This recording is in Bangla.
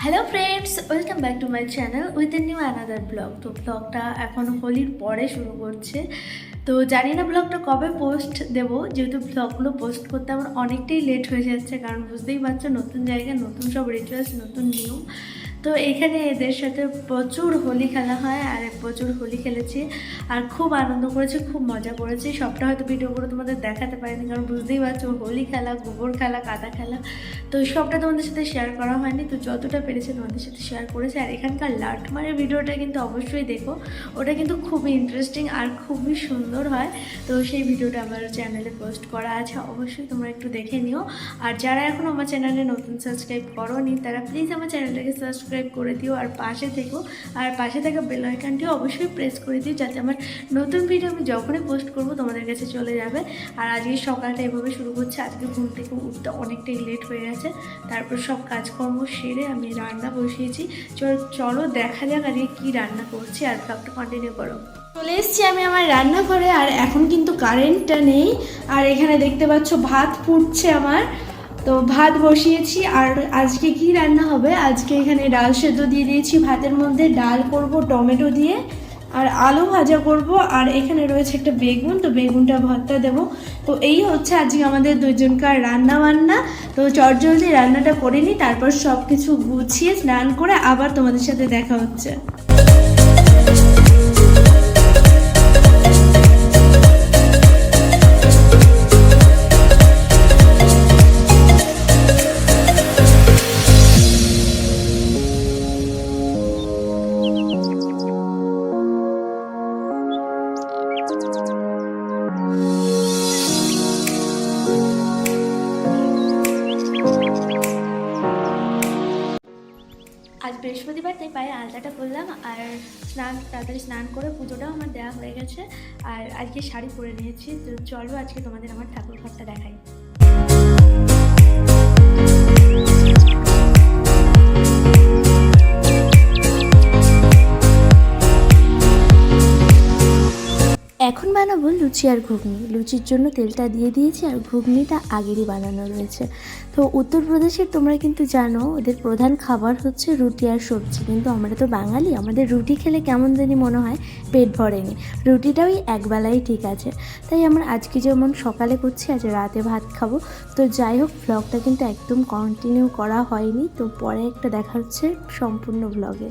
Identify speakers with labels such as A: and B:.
A: Hello friends, welcome back to my channel with a new another blog. তো ব্লগটা এখন হোলির পরে শুরু করছে। তো জানি না ব্লগটা কবে পোস্ট দেবো, যেহেতু ব্লগগুলো পোস্ট করতে আমার অনেকটাই লেট হয়ে যাচ্ছে, কারণ বুঝতেই পারছো নতুন জায়গায় নতুন সব রিচুয়ালস, নতুন নিয়ম। তো এখানে এদের সাথে প্রচুর হোলি খেলা হয়, আর প্রচুর হোলি খেলেছি আর খুব আনন্দ করেছি, খুব মজা করেছি। সবটা হয়তো ভিডিও করে তোমাদের দেখাতে পারিনি, কারণ বুঝতেই পারছো হোলি খেলা, গোবর খেলা, কাদা খেলা, তো সবটা তোমাদের সাথে শেয়ার করা হয়নি। তো যতটা পেরেছি তোমাদের সাথে শেয়ার করেছি। আর এখানকার লাটমারের ভিডিওটা কিন্তু অবশ্যই দেখো, ওটা কিন্তু খুবই ইন্টারেস্টিং আর খুবই সুন্দর হয়। তো সেই ভিডিওটা আমার চ্যানেলে পোস্ট করা আছে, অবশ্যই তোমরা একটু দেখে নিও। আর যারা এখন আমার চ্যানেলে নতুন সাবস্ক্রাইব করোনি, তারা প্লিজ আমার চ্যানেলটাকে সাবস্ক্রাইব করে দিও আর পাশে থেকো। আর পাশে থাকা বেল আইকনটিও অবশ্যই প্রেস করে দিও, যাতে আমার নতুন ভিডিও আমি যখনই পোস্ট করবো তোমাদের কাছে চলে যাবে। আর আজকে সকালটা এভাবে শুরু করছে। আজকে ঘুম থেকে উঠতে অনেকটাই লেট হয়ে গেছে। তারপর সব কাজকর্ম সেরে আমি রান্না বসিয়েছি। চলো দেখা যাক আজকে কী রান্না করছি, আর ব্লগটা কন্টিনিউ করো। চলে এসেছি আমি আমার রান্নাঘরে, আর এখন কিন্তু কারেন্টটা নেই। আর এখানে দেখতে পাচ্ছ ভাত ফুটছে আমার, তো ভাত বসিয়েছি। আর আজকে কি রান্না হবে, আজকে এখানে ডাল সেদ্ধ দিয়ে দিয়েছি, ভাতের মধ্যে ডাল করব টমেটো দিয়ে, আর আলু ভাজা করব। আর এখানে রয়েছে একটা বেগুন, তো বেগুনটা ভর্তা দেবো। তো এই হচ্ছে আজকে আমাদের দুজনকার রান্না বান্না। তো চটজলদি রান্নাটা করে নিই, তারপর সব কিছু গুছিয়ে স্নান করে আবার তোমাদের সাথে দেখা হচ্ছে। আজ বৃহস্পতিবার, তাই পায়ে আলতাটা করলাম, আর তাড়াতাড়ি স্নান করে পুজোটাও আমার দেওয়া হয়ে গেছে। আর আজকে শাড়ি পরে নিয়েছি। তো চলো আজকে তোমাদের আমার ঠাকুর ঘরটা দেখাই। এখন বানাবো লুচি আর ঘুগনি। লুচির জন্য তেলটা দিয়ে দিয়েছি, আর ঘুগনিটা আগেরই বানানো রয়েছে। তো উত্তরপ্রদেশের তোমরা কিন্তু জানো ওদের প্রধান খাবার হচ্ছে রুটি আর সবজি, কিন্তু আমরা তো বাঙালি, আমাদের রুটি খেলে কেমন জানি মনে হয় পেট ভরেনি। রুটিটা ওই একবেলাই ঠিক আছে। তাই আমরা আজকে যেমন সকালে করছি, আজ রাতে ভাত খাবো। তো যাই হোক, ব্লগটা কিন্তু একদম কন্টিনিউ করা হয়নি। তো পরে একটা দেখা হচ্ছে সম্পূর্ণ ব্লগে।